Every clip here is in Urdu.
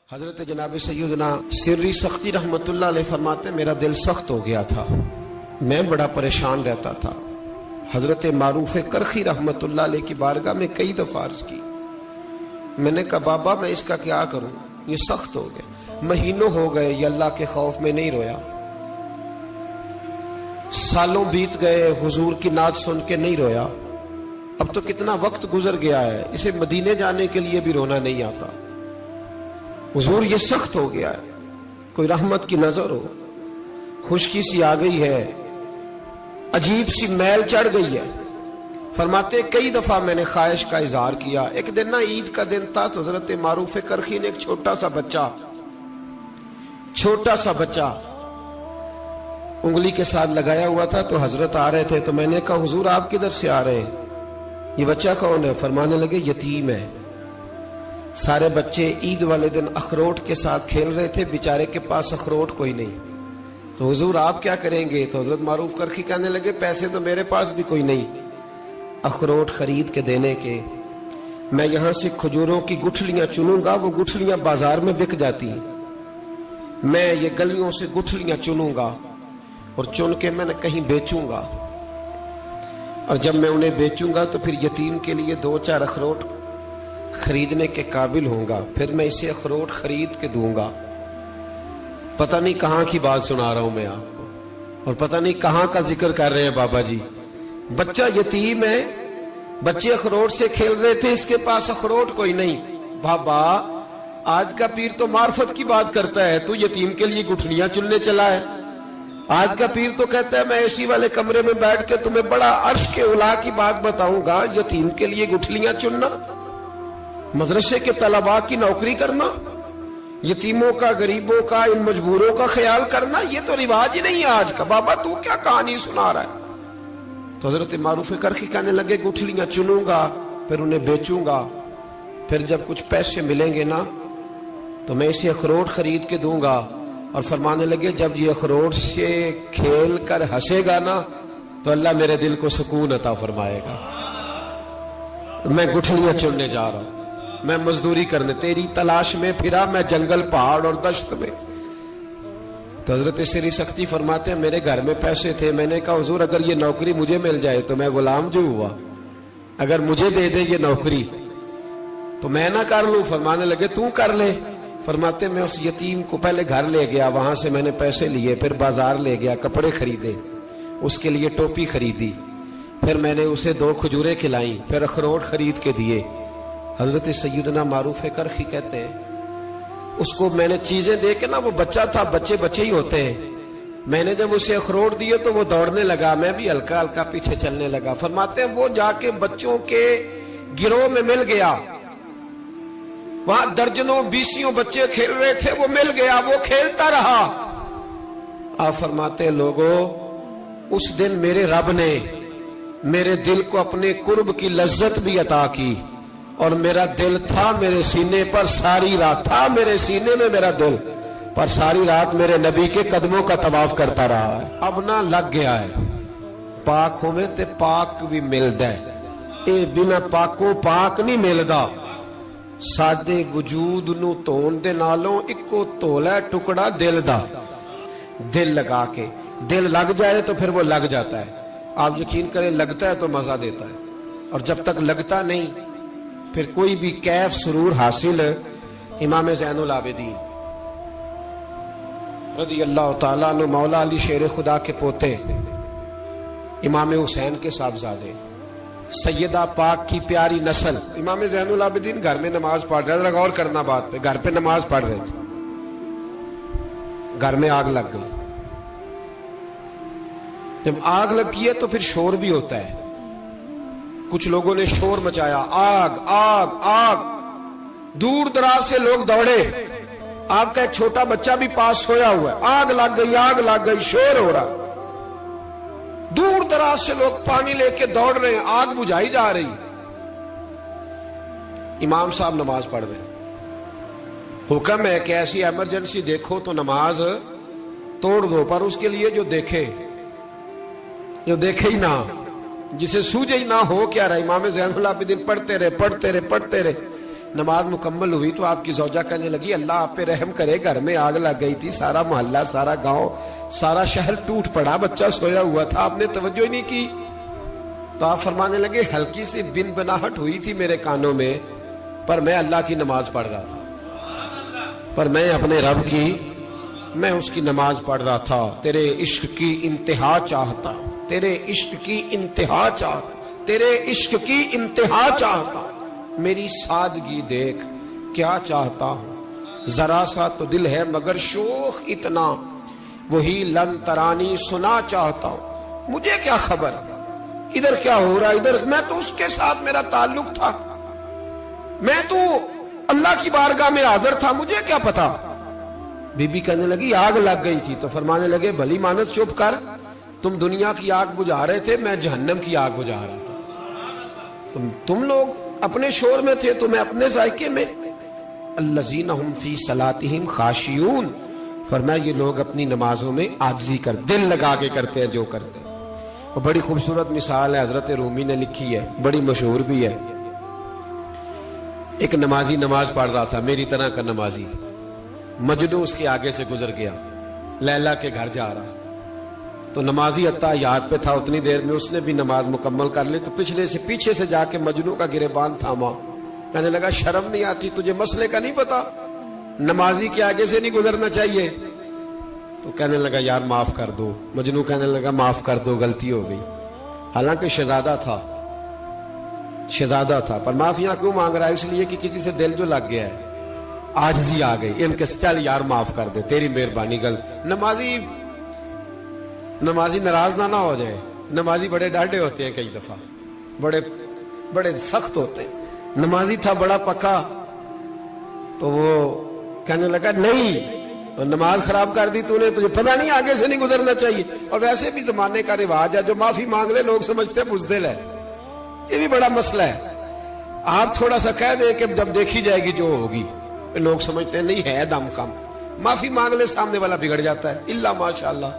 حضرت جناب سیدنا سری سختی رحمت اللہ علیہ فرماتے میرا دل سخت ہو گیا تھا، میں بڑا پریشان رہتا تھا۔ حضرت معروف کرخی رحمت اللہ علیہ کی بارگاہ میں کئی دفعہ عرض کی، میں نے کہا بابا میں اس کا کیا کروں، یہ سخت ہو گیا، مہینوں ہو گئے یہ اللہ کے خوف میں نہیں رویا، سالوں بیت گئے حضور کی نعت سن کے نہیں رویا، اب تو کتنا وقت گزر گیا ہے، اسے مدینے جانے کے لیے بھی رونا نہیں آتا، حضور یہ سخت ہو گیا ہے، کوئی رحمت کی نظر ہو، خشکی سی آ گئی ہے، عجیب سی میل چڑھ گئی ہے۔ فرماتے کئی دفعہ میں نے خواہش کا اظہار کیا۔ ایک دن نا عید کا دن تھا تو حضرت معروف کرخی نے ایک چھوٹا سا بچہ انگلی کے ساتھ لگایا ہوا تھا، تو حضرت آ رہے تھے، تو میں نے کہا حضور آپ کدھر سے آ رہے ہیں، یہ بچہ کون ہے؟ فرمانے لگے یتیم ہے۔ سارے بچے عید والے دن اخروٹ کے ساتھ کھیل رہے تھے، بیچارے کے پاس اخروٹ کوئی نہیں، تو حضور آپ کیا کریں گے؟ تو حضرت معروف کرخی کہنے لگے پیسے تو میرے پاس بھی کوئی نہیں اخروٹ خرید کے دینے کے، میں یہاں سے کھجوروں کی گٹھلیاں چنوں گا، وہ گٹھلیاں بازار میں بک جاتی ہیں، میں یہ گلیوں سے گٹھلیاں چنوں گا اور چن کے میں نے کہیں بیچوں گا، اور جب میں انہیں بیچوں گا تو پھر یتیم کے لیے 2-4 اخروٹ خریدنے کے قابل ہوں گا، پھر میں اسے اخروٹ خرید کے دوں گا۔ پتہ نہیں کہاں کی بات سنا رہا ہوں میں آپ کو، اور پتہ نہیں کہاں کا ذکر کر رہے ہیں بابا جی۔ بچہ یتیم ہے، بچے اخروٹ سے کھیل رہے تھے، اس کے پاس اخروٹ کوئی نہیں۔ بابا آج کا پیر تو معرفت کی بات کرتا ہے، تو یتیم کے لیے گٹھلیاں چننے چلا ہے۔ آج کا پیر تو کہتا ہے میں اے سی والے کمرے میں بیٹھ کے تمہیں بڑا عرش کے اعلیٰ کی بات بتاؤں گا، یتیم کے لیے گٹھلیاں چننا، مدرسے کے طلباء کی نوکری کرنا، یتیموں کا، غریبوں کا، ان مجبوروں کا خیال کرنا، یہ تو رواج ہی نہیں ہے آج کا۔ بابا تو کیا کہانی سنا رہا ہے؟ تو حضرت معروف کرخی کہنے لگے گٹھلیاں چنوں گا، پھر انہیں بیچوں گا، پھر جب کچھ پیسے ملیں گے نا تو میں اسے اخروٹ خرید کے دوں گا، اور فرمانے لگے جب یہ اخروٹ سے کھیل کر ہنسے گا نا تو اللہ میرے دل کو سکون عطا فرمائے گا۔ میں گٹھلیاں چننے جا رہا ہوں، میں مزدوری کرنے، تیری تلاش میں پھرا میں جنگل، پہاڑ اور دشت میں۔ تو حضرت سری سختی فرماتے ہیں میرے گھر میں پیسے تھے، میں نے کہا حضور اگر یہ نوکری مجھے مل جائے تو میں غلام جو ہوا، اگر مجھے دے دے یہ نوکری تو میں نہ کر لوں؟ فرمانے لگے تو کر لے۔ فرماتے میں اس یتیم کو پہلے گھر لے گیا، وہاں سے میں نے پیسے لیے، پھر بازار لے گیا، کپڑے خریدے، اس کے لیے ٹوپی خریدی، پھر میں نے اسے 2 کھجوریں کھلائیں، پھر اخروٹ خرید کے دیے۔ حضرت سیدنا معروف کرخی کہتے ہیں اس کو میں نے چیزیں دے کے نا، وہ بچہ تھا، بچے ہی ہوتے ہیں، میں نے جب اسے اخروٹ دیے تو وہ دوڑنے لگا، میں بھی ہلکا ہلکا پیچھے چلنے لگا۔ فرماتے ہیں وہ جا کے بچوں کے گروہ میں مل گیا، وہاں درجنوں 20 بچے کھیل رہے تھے، وہ مل گیا، وہ کھیلتا رہا۔ آپ فرماتے ہیں لوگوں اس دن میرے رب نے میرے دل کو اپنے قرب کی لذت بھی عطا کی، اور میرا دل تھا میرے سینے پر ساری رات، تھا میرے سینے میں میرا دل پر ساری رات میرے نبی کے قدموں کا طواف کرتا رہا ہے۔ اب نہ لگ گیا ہے، پاک ہوئے تے پاک بھی ملدا ہے، اے بنا پاکوں پاک نہیں ملدا۔ سادے وجود نو تون دے نالوں اکو تولا ٹکڑا دل دا، دل لگا کے، دل لگ جائے تو پھر وہ لگ جاتا ہے۔ آپ یقین کریں لگتا ہے تو مزہ دیتا ہے، اور جب تک لگتا نہیں پھر کوئی بھی کیف سرور حاصل۔ امام زین العابدین رضی اللہ تعالیٰ عنہ مولا علی شیر خدا کے پوتے، امام حسین کے صاحبزادے، سیدہ پاک کی پیاری نسل، امام زین العابدین گھر میں نماز پڑھ رہے تھے، غور کرنا بات پہ، گھر پہ نماز پڑھ رہے تھے، گھر میں آگ لگ گئی۔ جب آگ لگی ہے تو پھر شور بھی ہوتا ہے، کچھ لوگوں نے شور مچایا، آگ آگ آگ، دور دراز سے لوگ دوڑے، آپ کا ایک چھوٹا بچہ بھی پاس سویا ہوا ہے، آگ لگ گئی، شور ہو رہا، دور دراز سے لوگ پانی لے کے دوڑ رہے ہیں، آگ بجھائی جا رہی، امام صاحب نماز پڑھ رہے ہیں، حکم ہے کہ ایسی ایمرجنسی دیکھو تو نماز توڑ دو، پر اس کے لیے جو دیکھے ہی نہ، جسے سوجے ہی نہ ہو کیا رہا۔ امام زین العابدین پڑھتے رہے، نماز مکمل ہوئی تو آپ کی زوجہ کہنے لگی اللہ آپ پہ رحم کرے، گھر میں آگ لگ گئی تھی، سارا محلہ، سارا گاؤں، سارا شہر ٹوٹ پڑا، بچہ سویا ہوا تھا، آپ نے توجہ ہی نہیں کی۔ تو آپ فرمانے لگے ہلکی سی بن بناہٹ ہوئی تھی میرے کانوں میں، پر میں اللہ کی نماز پڑھ رہا تھا، پر میں اپنے رب کی، میں اس کی نماز پڑھ رہا تھا، تیرے عشق کی انتہا چاہتا، تیرے عشق کی انتہا چاہتا، تیرے عشق کی انتہا چاہتا، میری سادگی دیکھ کیا چاہتا ہوں، ذرا سا تو دل ہے مگر شوق اتنا، وہی لن ترانی سنا چاہتا ہوں، مجھے کیا خبر ادھر کیا ہو رہا، ادھر میں تو اس کے ساتھ میرا تعلق تھا، میں تو اللہ کی بارگاہ میں حاضر تھا، مجھے کیا پتا۔ بی بی کہنے لگی آگ لگ گئی تھی، تو فرمانے لگے بھلی مانت چپ کر، تم دنیا کی آگ بجھا رہے تھے، میں جہنم کی آگ بجھا رہا تھا، تم لوگ اپنے شور میں تھے تو میں اپنے ذائقے میں۔ الذین ھم فی صلاتہم خاشعون، فرمایا یہ لوگ اپنی نمازوں میں عاجزی کر، دل لگا کے کرتے ہیں جو کرتے ہیں۔ اور بڑی خوبصورت مثال ہے، حضرت رومی نے لکھی ہے، بڑی مشہور بھی ہے۔ ایک نمازی نماز پڑھ رہا تھا، میری طرح کا نمازی، مجنوں اس کے آگے سے گزر گیا، لیلا کے گھر جا رہا، تو نمازی اتحیات پہ تھا، اتنی دیر میں اس نے بھی نماز مکمل کر لی، تو پیچھے سے جا کے مجنوں کا گریبان تھاما، کہنے لگا شرم نہیں آتی تجھے، مسئلے کا نہیں پتا، نمازی کے آگے سے نہیں گزرنا چاہیے؟ تو کہنے لگا یار معاف کر دو، مجنوں کہنے لگا معاف کر دو، غلطی ہو گئی، حالانکہ شہزادہ تھا، پر معافیاں کیوں مانگ رہا ہے؟ اس لیے کہ کسی سے دل جو لگ گیا ہے، عاجزی آ گئی، ان کے چل یار معاف کر دے، تیری مہربانی، نمازی ناراض نہ ہو جائے، نمازی بڑے ڈاڈے ہوتے ہیں، کئی دفعہ بڑے سخت ہوتے ہیں، نمازی تھا بڑا پکا، تو وہ کہنے لگا نہیں، نماز خراب کر دی تو نے، تجھے پتہ نہیں آگے سے نہیں گزرنا چاہیے، اور ویسے بھی زمانے کا رواج ہے جو معافی مانگ لے لوگ سمجھتے ہیں بزدل ہے، یہ بھی بڑا مسئلہ ہے، آپ تھوڑا سا کہہ دے کہ جب دیکھی جائے گی جو ہوگی، لوگ سمجھتے ہیں نہیں ہے دم کم، معافی مانگ لے سامنے والا بگڑ جاتا ہے، الا ماشاءاللہ،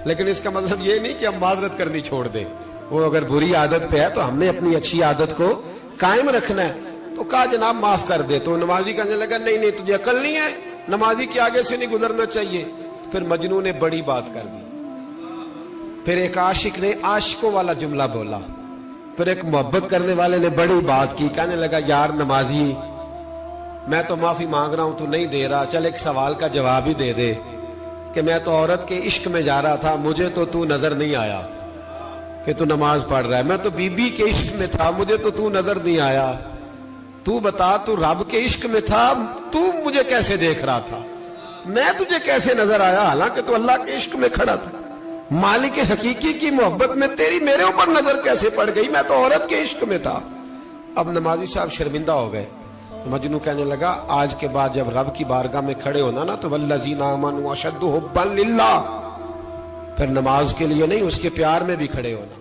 لیکن اس کا مطلب یہ نہیں کہ ہم معذرت کرنی چھوڑ دیں، وہ اگر بری عادت پہ ہے تو ہم نے اپنی اچھی عادت کو قائم رکھنا ہے، تو کہا جناب معاف کر دے، تو نمازی کہنے لگا نہیں تجھے عقل نہیں ہے، نمازی کے آگے سے نہیں گزرنا چاہیے۔ پھر مجنون نے بڑی بات کر دی، پھر ایک عاشق نے عاشقوں والا جملہ بولا، پھر ایک محبت کرنے والے نے بڑی بات کی، کہنے لگا یار نمازی میں تو معافی مانگ رہا ہوں تو نہیں دے رہا، چل ایک سوال کا جواب ہی دے دے کہ میں تو عورت کے عشق میں جا رہا تھا، مجھے تو نظر نہیں آیا کہ تو نماز پڑھ رہا ہے، میں تو بی بی کے عشق میں تھا، مجھے تو نظر نہیں آیا، تو بتا تو رب کے عشق میں تھا، تو مجھے کیسے دیکھ رہا تھا، میں تجھے کیسے نظر آیا، حالانکہ تو اللہ کے عشق میں کھڑا تھا، مالک حقیقی کی محبت میں تیری میرے اوپر نظر کیسے پڑ گئی، میں تو عورت کے عشق میں تھا۔ اب نمازی صاحب شرمندہ ہو گئے، مجنوں کہنے لگا آج کے بعد جب رب کی بارگاہ میں کھڑے ہونا نا تو والذین آمنوا اشد حبا للہ، پھر نماز کے لیے نہیں اس کے پیار میں بھی کھڑے ہونا۔